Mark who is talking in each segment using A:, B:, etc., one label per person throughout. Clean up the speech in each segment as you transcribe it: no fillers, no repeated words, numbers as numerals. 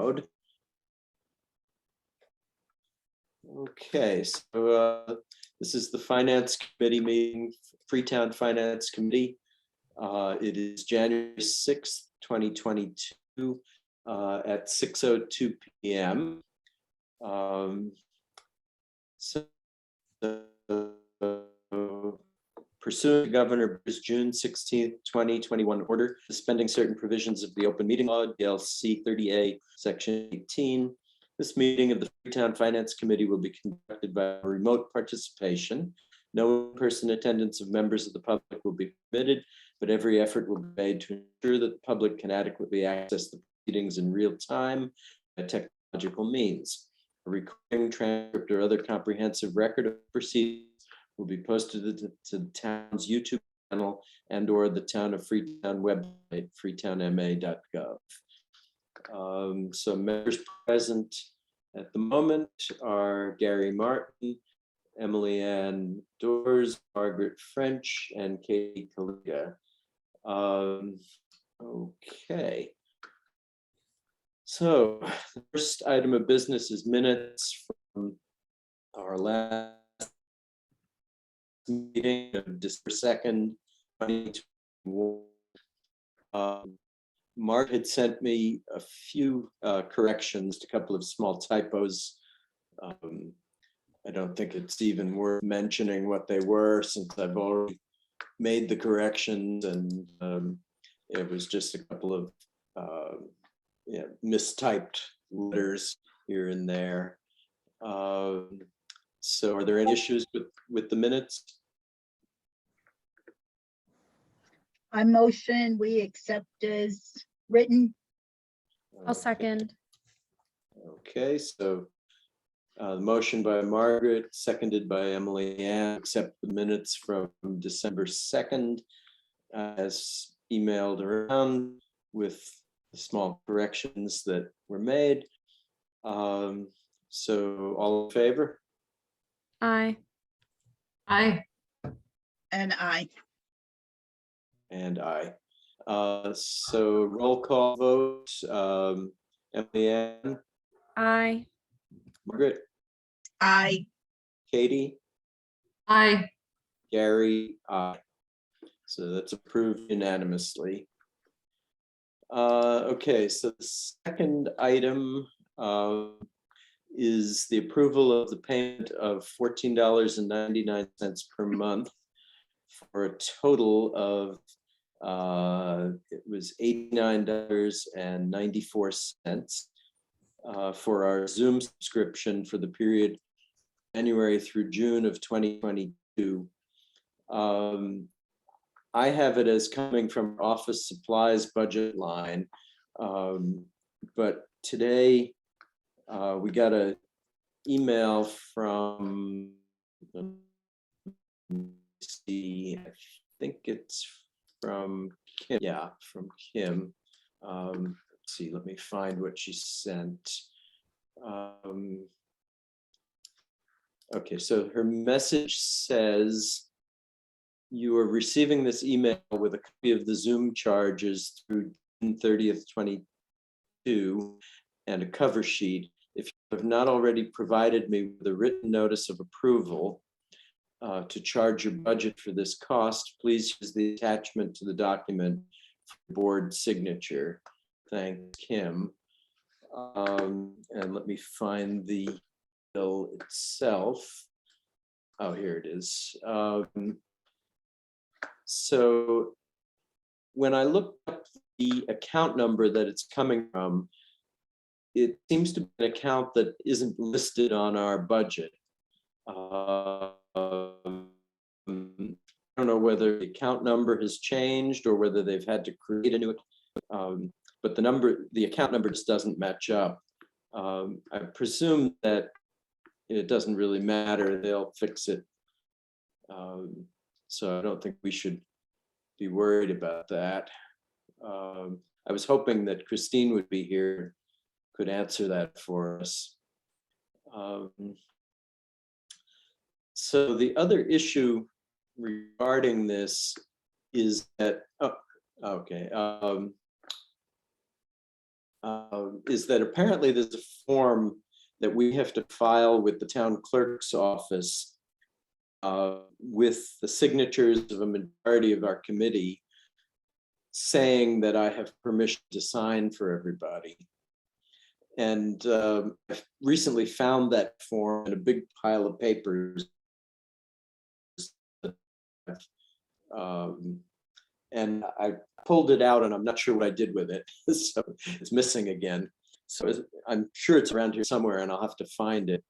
A: mode. Okay, so this is the Finance Committee meeting, Freetown Finance Committee. It is January 6th, 2022 at 6:02 p.m. Pursuant to Governor Bruce June 16th, 2021 order suspending certain provisions of the Open Meeting Law, DLC 30A, Section 18. This meeting of the Freetown Finance Committee will be conducted by remote participation. No in-person attendance of members of the public will be permitted, but every effort will be made to ensure that the public can adequately access the proceedings in real time by technological means. A recording, transcript, or other comprehensive record of proceedings will be posted to the town's YouTube channel and/or the Town of Freetown website, freetownma.gov. So members present at the moment are Gary Martin, Emily Ann Doors, Margaret French, and Katie Kaliga. Okay. So the first item of business is minutes from our last meeting of December 2nd, 2021. Mark had sent me a few corrections, a couple of small typos. I don't think it's even worth mentioning what they were since I've already made the corrections, and it was just a couple of mistyped letters here and there. So are there any issues with the minutes?
B: I motion we accept as written.
C: I'll second.
A: Okay, so the motion by Margaret, seconded by Emily Ann, accept the minutes from December 2nd as emailed around with the small corrections that were made. So all in favor?
C: Aye.
D: Aye.
B: And I.
A: And I. So roll call vote. Emily Ann,
C: Aye.
A: Margaret,
B: I.
A: Katie,
D: Aye.
A: Gary, aye. So that's approved unanimously. Okay, so the second item is the approval of the payment of $14.99 per month for a total of it was $89.94 for our Zoom subscription for the period January through June of 2022. I have it as coming from office supplies budget line, but today we got an email from, I think it's from Kim. Yeah, from Kim. Let's see, let me find what she sent. Okay, so her message says, you are receiving this email with a copy of the Zoom charges through June 30th, 2022, and a cover sheet. If you have not already provided me with a written notice of approval to charge your budget for this cost, please use the attachment to the document for board signature. Thanks, Kim. And let me find the bill itself. Oh, here it is. So when I looked up the account number that it's coming from, it seems to be an account that isn't listed on our budget. I don't know whether the account number has changed or whether they've had to create a new account, but the account number just doesn't match up. I presume that it doesn't really matter, they'll fix it. So I don't think we should be worried about that. I was hoping that Christine would be here, could answer that for us. So the other issue regarding this is that, okay, is that apparently there's a form that we have to file with the town clerk's office with the signatures of a majority of our committee saying that I have permission to sign for everybody. And I recently found that form in a big pile of papers. And I pulled it out and I'm not sure what I did with it. So it's missing again. So I'm sure it's around here somewhere and I'll have to find it.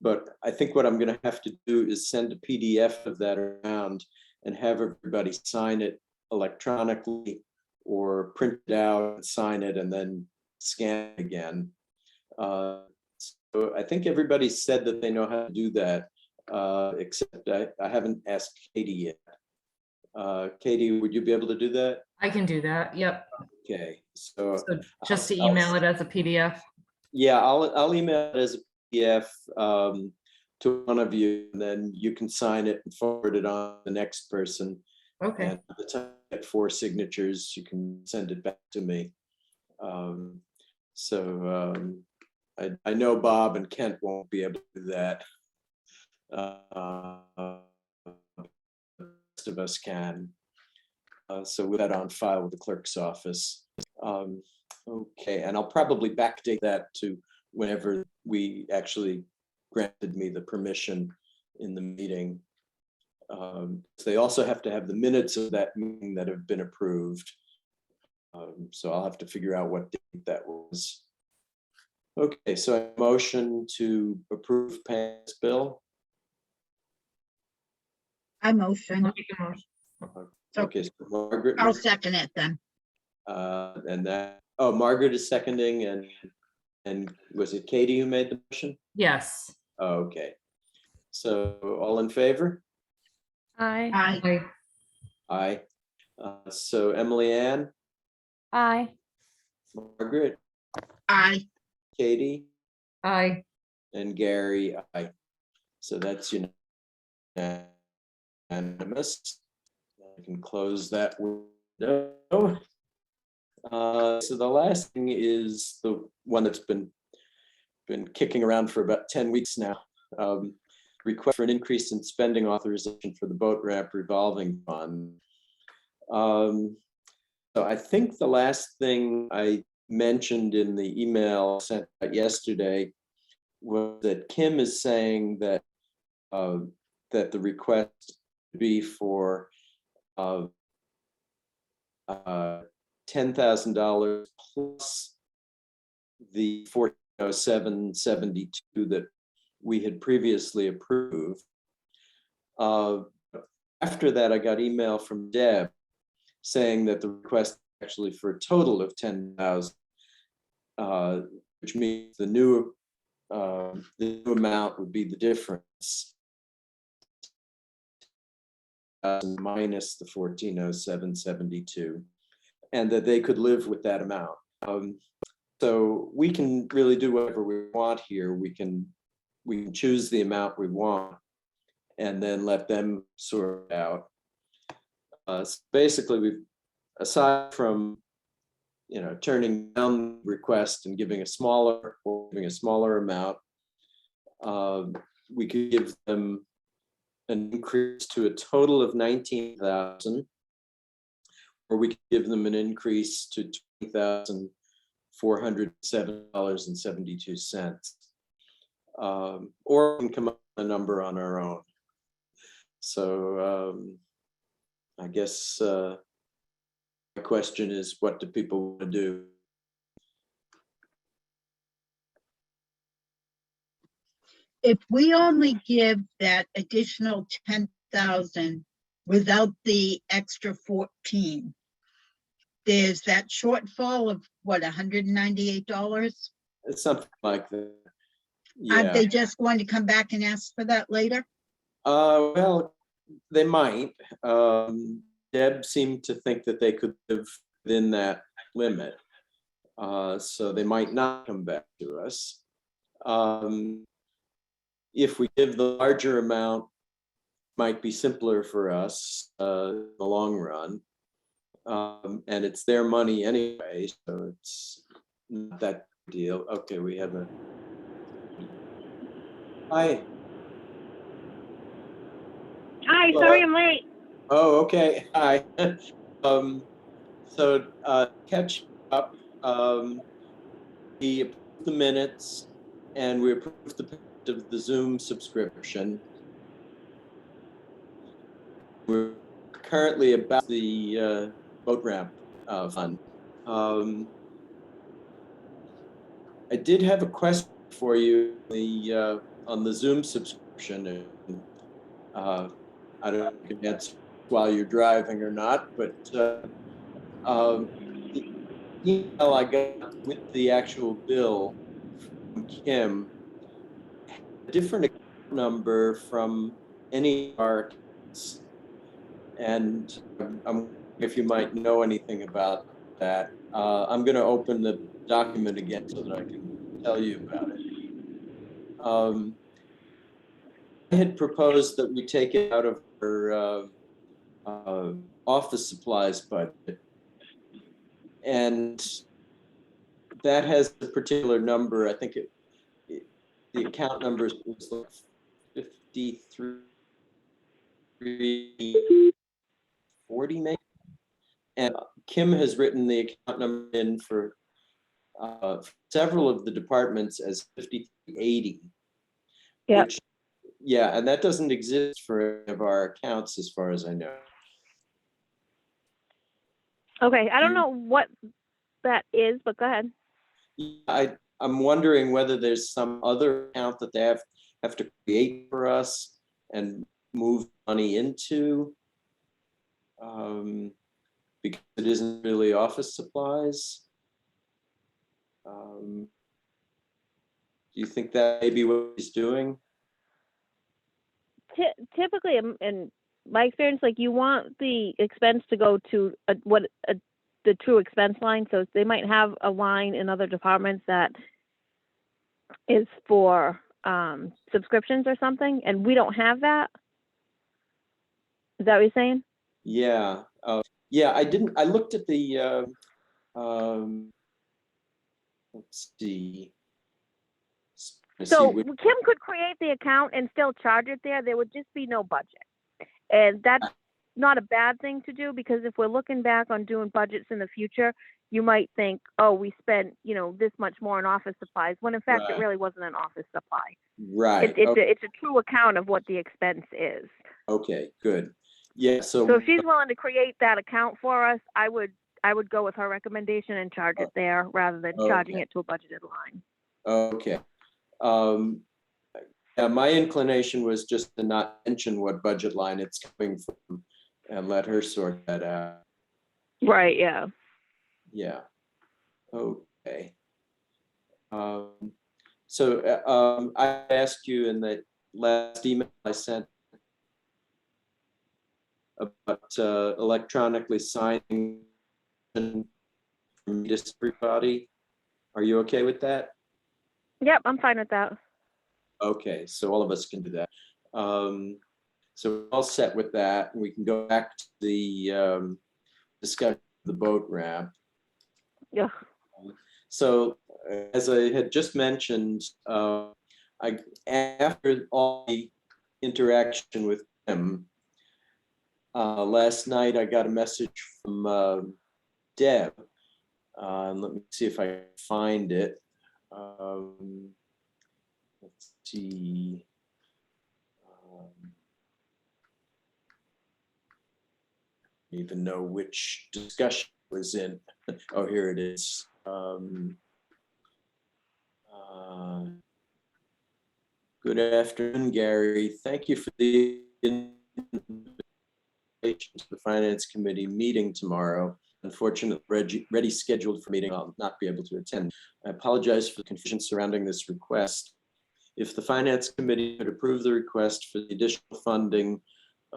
A: But I think what I'm going to have to do is send a PDF of that around and have everybody sign it electronically or print it out and sign it and then scan it again. So I think everybody said that they know how to do that, except I haven't asked Katie yet. Katie, would you be able to do that?
D: I can do that. Yep.
A: Okay, so
D: So just to
A: I'll-
D: email it as a PDF.
A: yeah, I'll email it as a PDF to one of you, and then you can sign it and forward it on to the next person.
D: Okay.
A: And by the time I get 4 signatures, you can send it back to me. I know Bob and Kent won't be able to do that. The rest of us can. So with that on file with the clerk's office. Okay, and I'll probably backdate that to whenever we actually granted me the permission in the meeting. They also have to have the minutes of that meeting that have been approved. So I'll have to figure out what date that was. Okay, so a motion to approve paying this bill.
B: I motion.
D: I'll make a motion.
B: So
A: Okay, so Margaret.
B: I'll second it then.
A: And that, oh, Margaret is seconding and was it Katie who made the motion?
D: Yes.
A: Oh, okay. So all in favor?
C: Aye.
B: Aye.
A: Aye. So Emily Ann,
C: Aye.
A: Margaret,
B: Aye.
A: Katie,
D: Aye.
A: and Gary, aye. So that's unanimous. I can close that window. So the last thing is the one that's been kicking around for about 10 weeks now. Request for an increase in spending authorization for the boat ramp revolving fund. So I think the last thing I mentioned in the email sent out yesterday was that Kim is saying that that the request be for $10,000 plus the $1407.72 that we had previously approved. After that, I got email from Deb saying that the request actually for a total of 10,000, which means the new amount would be the difference minus the 1407.72, and that they could live with that amount. So we can really do whatever we want here. We can choose the amount we want and then let them sort it out. So basically, we've, aside from turning down the request and giving a smaller amount, we could give them an increase to a total of 19,000, or we could give them an increase to $20,407.72, or we can come up with a number on our own. So I guess my question is, what do people want to do?
B: If we only give that additional 10,000 without the extra 14, there's that shortfall of what, $198?
A: It's something like that.
B: Aren't
A: Yeah.
B: they just going to come back and ask for that later?
A: Well, they might. Deb seemed to think that they could live within that limit. So they might not come back to us. If we give the larger amount, it might be simpler for us in the long run. And it's their money anyway, so not that deal. Okay, we have a. Hi.
E: Hi,
A: Hello.
E: sorry I'm late.
A: Oh, okay. Hi. So catch up. We approved the minutes and we approved the payment of the Zoom subscription. We're currently about the boat ramp fund. I did have a question for you on the Zoom subscription. I don't know if you can answer while you're driving or not, but the email I got with the actual bill from Kim, a different account number from any of our accounts. And I'm wondering if you might know anything about that. I'm going to open the document again so that I can tell you about it. I had proposed that we take it out of our office supplies budget. And that has a particular number. I think the account number was like 5340 maybe. And Kim has written the account number in for several of the departments as 5380.
E: Yep.
A: Which, yeah, and that doesn't exist for any of our accounts as far as I know.
E: Okay, I don't know what that is, but go ahead.
A: I'm wondering whether there's some other account that they have to create for us and move money into, because it isn't really office supplies. Do you think that may be what he's doing?
E: Typically, in my experience, like you want the expense to go to the true expense line. So they might have a line in other departments that is for subscriptions or something, and we don't have that. Is that what you're saying?
A: Yeah. Yeah, I looked at the, let's see.
E: So Kim could create the account and still charge it there. There would just be no budget. And that's not a bad thing to do, because if we're looking back on doing budgets in the future, you might think, oh, we spent, this much more on office supplies, when in fact it really wasn't an office supply.
A: Right.
E: It's a true account of what the expense is.
A: Okay, good. Yeah,
E: so if she's willing to create that account for us, I would go with her recommendation and charge it there rather than charging it to a budgeted line.
A: Okay. Yeah, my inclination was just to not mention what budget line it's coming from and let her sort that out.
E: Right, yeah.
A: Yeah. Okay. So I asked you in the last email I sent about electronically signing from everybody. Are you okay with that?
E: Yep, I'm fine with that.
A: Okay, so all of us can do that. So we're all set with that. We can go back to the discussion of the boat ramp.
E: Yeah.
A: So as I had just mentioned, after all the interaction with him, last night I got a message from Deb. Let me see if I can find it. Let's see. Even know which discussion was in. Oh, here it is. Good afternoon, Gary. Thank you for the invitation to the Finance Committee meeting tomorrow. Unfortunately, already scheduled for meeting, I'll not be able to attend. I apologize for the confusion surrounding this request. If the Finance Committee could approve the request for the additional funding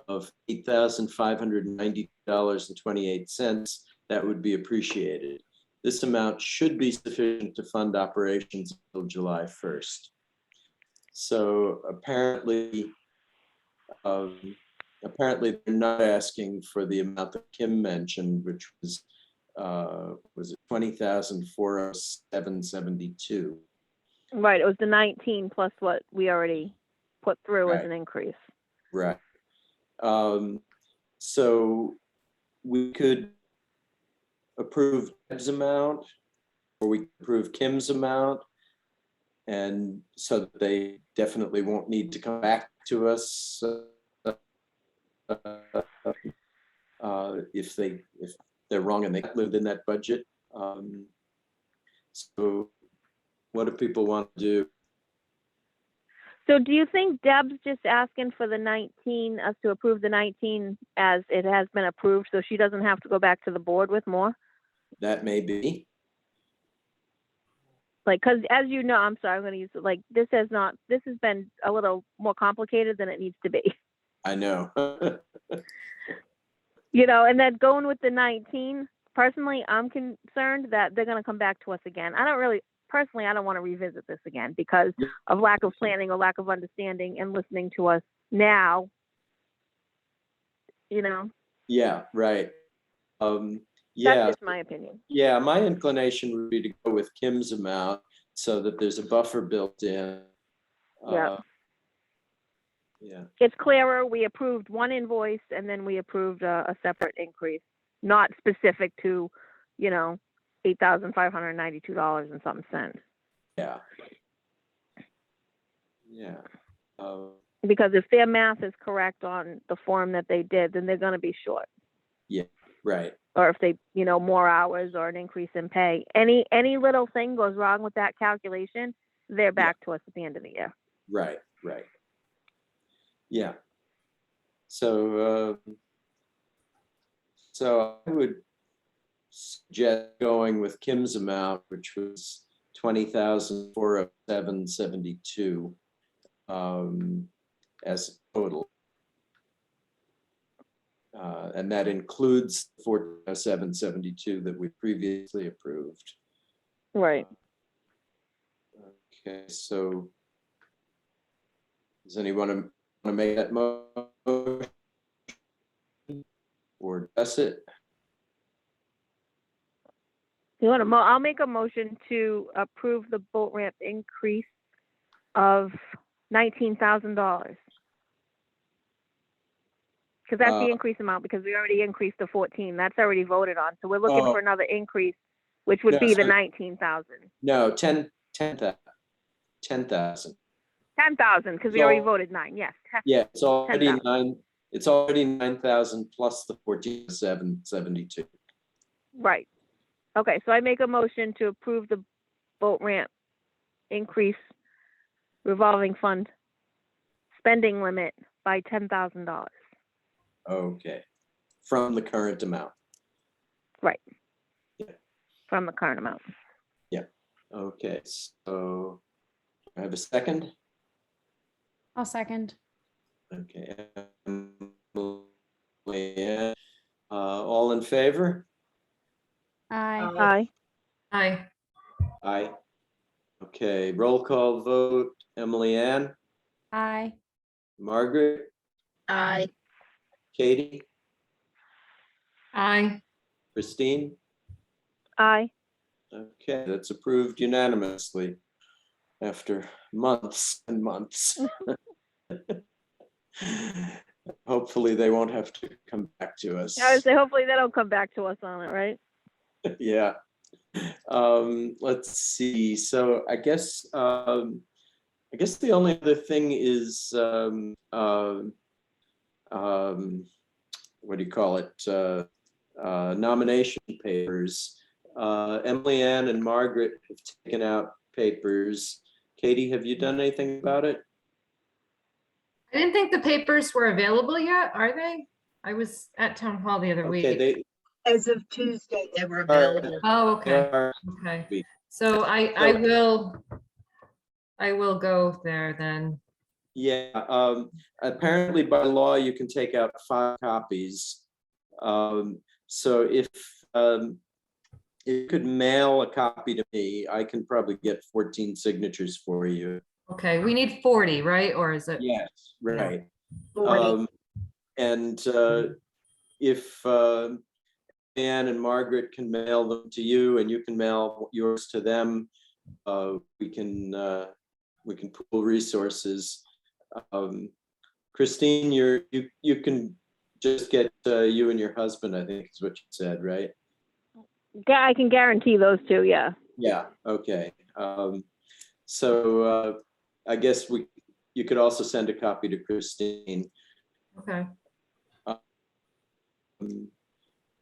A: of $8,590.28, that would be appreciated. This amount should be sufficient to fund operations until July 1st. So apparently they're not asking for the amount that Kim mentioned, which was was it 20,407.72?
E: Right, it was the 19 plus what we already put through as
A: Right.
E: an increase.
A: Right. So we could approve Deb's amount, or we could approve Kim's amount. And so that they definitely won't need to come back to us if they're wrong and they lived in that budget. So what do people want to do?
E: So do you think Deb's just asking for the 19, us to approve the 19 as it has been approved, so she doesn't have to go back to the board with more?
A: That may be.
E: Like, because as you know, I'm sorry, I'm going to use it, like, this has been a little more complicated than it needs to be.
A: I know.
E: You know, and then going with the 19, personally, I'm concerned that they're going to come back to us again. I don't want to revisit this again because of lack of planning or lack of understanding and listening to us now, you know?
A: Yeah, right.
E: That's
A: Yeah,
E: just my opinion.
A: yeah, my inclination would be to go with Kim's amount so that there's a buffer built in.
E: Yeah.
A: Yeah,
E: It's clearer. We approved one invoice and then we approved a separate increase, not specific to, you know, $8,592 and something cents.
A: yeah. Yeah.
E: Because if their math is correct on the form that they did, then they're going to be short.
A: Yeah, right.
E: Or if they, you know, more hours or an increase in pay, any little thing goes wrong with that calculation, they're back to us at the end of the year.
A: Right, right. Yeah. So, so I would suggest going with Kim's amount, which was 20,407.72 as total. And that includes 407.72 that we previously approved.
E: Right.
A: Okay, so does anyone want to make that motion or does it?
E: You want to? I'll make a motion to approve the boat ramp increase of $19,000. Because that's the increase amount, because we already increased to 14. That's already voted on. So we're looking for another increase, which would be the 19,000.
A: No, 10,000. 10,000.
E: 10,000, because we already voted 9. Yes.
A: Yeah, it's already
E: 10,000.
A: 9. It's already 9,000 plus the 14,772.
E: Right. Okay, so I make a motion to approve the boat ramp increase revolving fund spending limit by $10,000.
A: Okay, from the current amount.
E: Right.
A: Yeah.
E: From the current amount.
A: Yeah. Okay, so I have a second.
C: I'll second.
A: Okay. All in favor?
C: Aye.
E: Aye.
D: Aye.
A: Aye. Okay, roll call vote. Emily Ann,
C: Aye.
A: Margaret,
B: Aye.
A: Katie,
D: Aye.
A: Christine.
E: Aye.
A: Okay, that's approved unanimously after months and months. Hopefully they won't have to come back to us.
E: I would say hopefully they don't come back to us on it, right?
A: Yeah. Let's see. So I guess the only other thing is what do you call it? Nomination papers. Emily Ann and Margaret have taken out papers. Katie, have you done anything about it?
D: I didn't think the papers were available yet, are they? I was at town hall the other
A: Okay,
D: week.
B: As of Tuesday, they were available.
D: Oh, okay. Okay. So I will go there then.
A: Yeah, apparently by law, you can take out 5 copies. So if you could mail a copy to me, I can probably get 14 signatures for you.
D: Okay, we need 40, right? Or is it?
A: Yes, right.
B: 40.
A: And if Ann and Margaret can mail them to you, and you can mail yours to them. We can pool resources. Christine, you can just get you and your husband, I think is what you said, right?
E: Yeah, I can guarantee those two, yeah.
A: Yeah, okay. So I guess you could also send a copy to Christine.
D: Okay.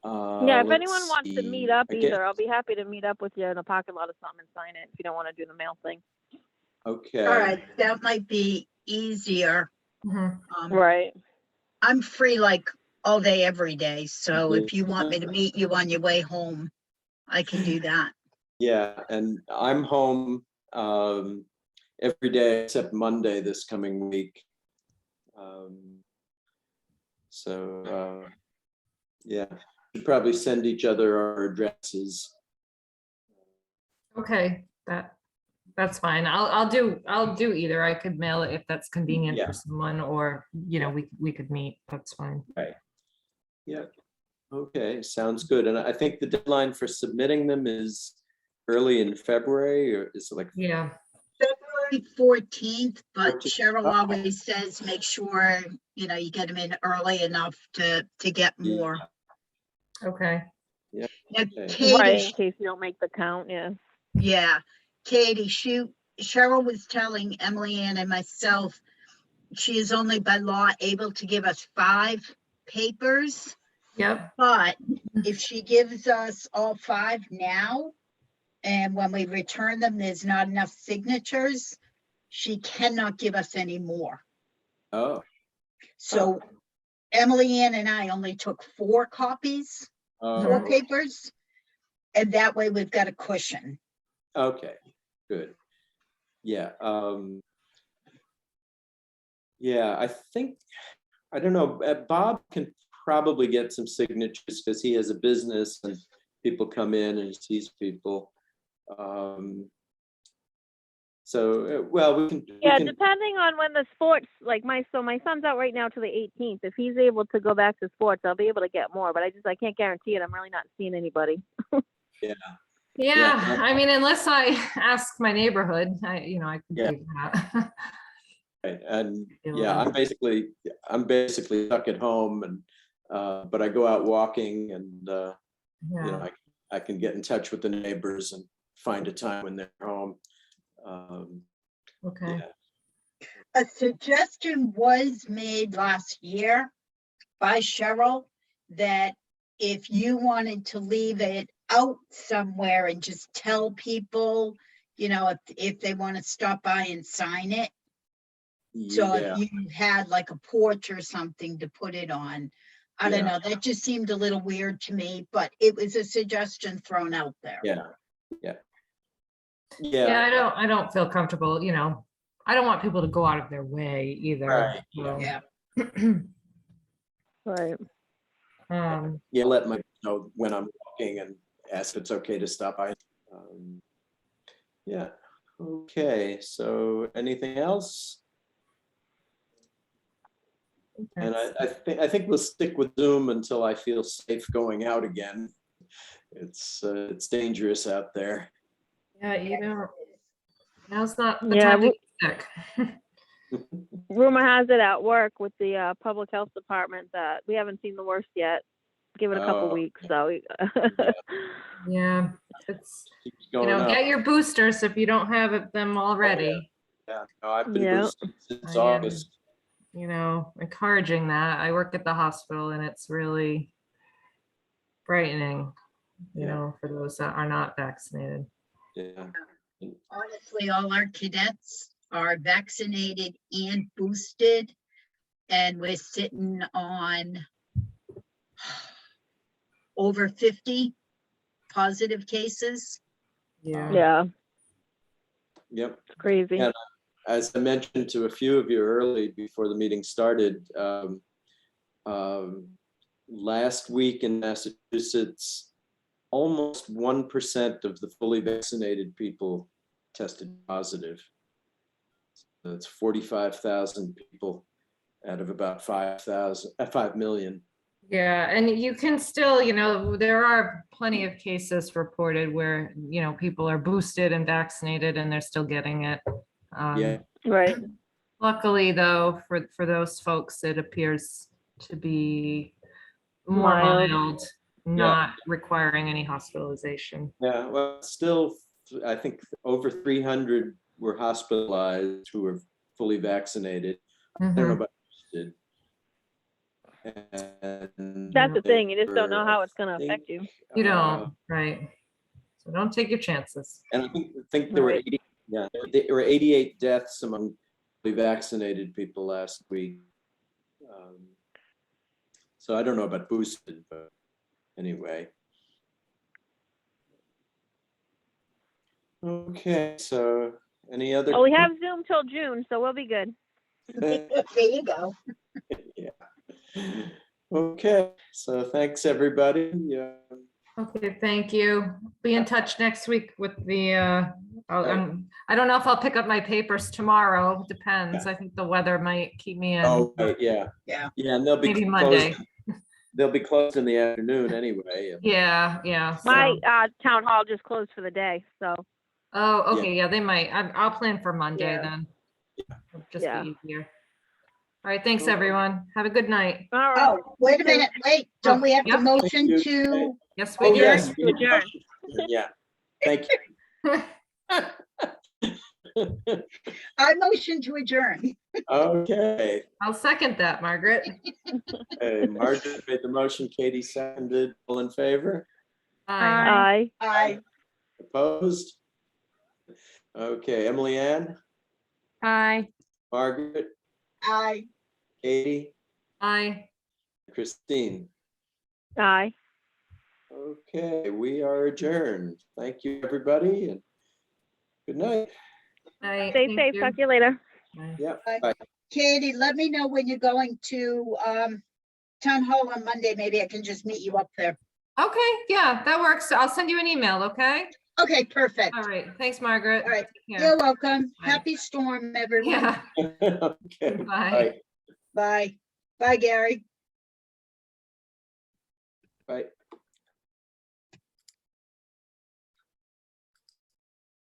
E: Yeah, if
A: let's
E: anyone wants to meet
A: see.
E: up
A: Again,
E: either, I'll be happy to meet up with you in a parking lot or something and sign it if you don't want to do the mail thing.
A: okay.
B: All right, that might be easier.
D: Mhm.
E: Right.
B: I'm free like all day, every day. So if you want me to meet you on your way home, I can do that.
A: Yeah, and I'm home every day except Monday this coming week. So yeah, we'd probably send each other our addresses.
D: Okay, that's fine. I'll do either. I could mail it if that's convenient
A: Yeah.
D: for someone, or we could meet. That's fine.
A: Right. Yeah. Okay, sounds good. And I think the deadline for submitting them is early in February, or is it like
D: Yeah.
B: February 14th, but
A: 14th?
B: Cheryl
A: Oh.
B: always says, make sure, you get them in early enough to get more.
D: Okay.
B: Now,
A: Okay.
B: Katie,
E: Right, in case you don't make the count, yeah.
B: yeah, Katie, Cheryl was telling Emily Ann and myself, she is only by law able to give us 5 papers,
D: Yep.
B: but if she gives us all 5 now, and when we return them, there's not enough signatures, she cannot give us any more.
A: Oh,
B: So Emily Ann and I only took 4 copies, 4 papers, and that way we've got a cushion.
A: okay, good. Yeah. Yeah, I think, I don't know, Bob can probably get some signatures because he has a business and people come in and he sees people. So, well, we can.
E: Yeah, depending on when the sports, like my son's out right now to the 18th. If he's able to go back to sports, I'll be able to get more, but I can't guarantee it. I'm really not seeing anybody.
A: Yeah.
D: Yeah. I mean, unless I ask my neighborhood, I can do that.
A: Right. And yeah, I'm basically stuck at home, and but I go out walking, and
D: Yeah.
A: I can get in touch with the neighbors and find a time when they're home.
D: Okay.
A: Yeah.
B: A suggestion was made last year by Cheryl that if you wanted to leave it out somewhere and just tell people, if they want to stop by and sign it. So
A: Yeah.
B: if you had like a porch or something to put it on, I don't know, that just seemed a little weird to me, but it was a suggestion thrown out there.
A: Yeah.
D: Yeah, I don't feel comfortable, I don't want people to go out of their way either.
A: Right.
D: So.
B: Yeah.
E: Right.
A: Yeah, let me know when I'm walking and ask if it's okay to stop by. Yeah. Okay. So anything else? And I think we'll stick with Zoom until I feel safe going out again. It's dangerous out there.
D: Yeah, now's not the
E: Yeah,
D: time to get sick.
E: rumor has it at work with the public health department that we haven't seen the worst yet. Give it a couple weeks, so.
D: Yeah, it's
A: Keeps going up.
D: get your boosters if you don't have them already.
A: Yeah, no, I've been
E: Yeah.
A: boosted since
D: I am,
A: August.
D: encouraging that. I work at the hospital and it's really frightening, for those that are not vaccinated.
A: Yeah.
B: Honestly, all our cadets are vaccinated and boosted, and we're sitting on over 50 positive cases.
D: Yeah.
E: Yeah,
A: Yep.
E: it's crazy.
A: Yeah. As I mentioned to a few of you early before the meeting started, last week in Massachusetts, almost 1% of the fully vaccinated people tested positive. That's 45,000 people out of about 5 million.
D: Yeah, and you can still, there are plenty of cases reported where, people are boosted and vaccinated and they're still getting it.
A: Yeah.
E: Right.
D: Luckily, though, for those folks, it appears to be more
E: Mild.
D: mild, not requiring any hospitalization.
A: Yeah, well, still, I think over 300 were hospitalized who were fully vaccinated. I don't know
D: Mhm.
A: about boosted. And
E: That's the thing. You just don't know
A: there,
E: how
A: I
E: it's going to
A: think,
E: affect you.
D: You don't, right? So don't take your chances.
A: And I think there were
E: Right.
A: 80, yeah, there were 88 deaths among fully vaccinated people last week. So I don't know about boosted, but anyway. Okay, so any other?
E: Oh, we have Zoom till June, so we'll be good.
B: There you go.
A: Yeah. Okay, so thanks, everybody. Yeah.
D: Okay, thank you. Be in touch next week with the,
A: Right.
D: I don't know if I'll pick up my papers tomorrow. Depends. I think the weather might keep me in.
A: Oh, right, yeah.
B: Yeah.
A: Yeah, and they'll be
D: Maybe
A: closed.
D: Monday.
A: They'll be closed in the afternoon anyway.
D: Yeah, yeah.
E: My
D: So,
E: town hall just closed for the day, so
D: oh, okay, yeah, they might. I'll plan for Monday
E: Yeah.
D: then. It'll just
E: Yeah.
D: be easier. All right, thanks, everyone. Have a good night.
E: all right.
B: Oh, wait a minute, wait, don't we have to
D: Yep.
B: motion
A: Thank
B: to
A: you.
D: Yes, we
A: Oh,
D: do.
A: yes.
E: To adjourn.
A: Yeah, thank you.
B: I motion to adjourn?
A: Okay.
D: I'll second that, Margaret.
A: Hey, Margaret made the motion, Katie seconded. All in favor?
D: Aye.
E: Aye.
B: Aye.
A: Opposed? Okay, Emily Ann,
C: Aye.
A: Margaret,
B: Aye.
A: Katie,
D: Aye.
A: Christine.
E: Aye.
A: Okay, we are adjourned. Thank you, everybody, and good night.
D: Aye.
E: Stay
D: Thank
E: safe.
D: you.
E: Talk to you later.
D: Aye.
A: Yeah,
B: Bye.
A: bye.
B: Katie, let me know when you're going to town hall on Monday. Maybe I can just meet you up there.
D: Okay, yeah, that works. I'll send you an email, okay?
B: Okay, perfect.
D: All right, thanks, Margaret.
B: All right.
D: Take care.
B: You're welcome.
D: Bye.
B: Happy storm, everyone.
D: Yeah,
A: Okay,
D: Bye.
A: bye.
B: Bye. Bye, Gary.
A: Bye.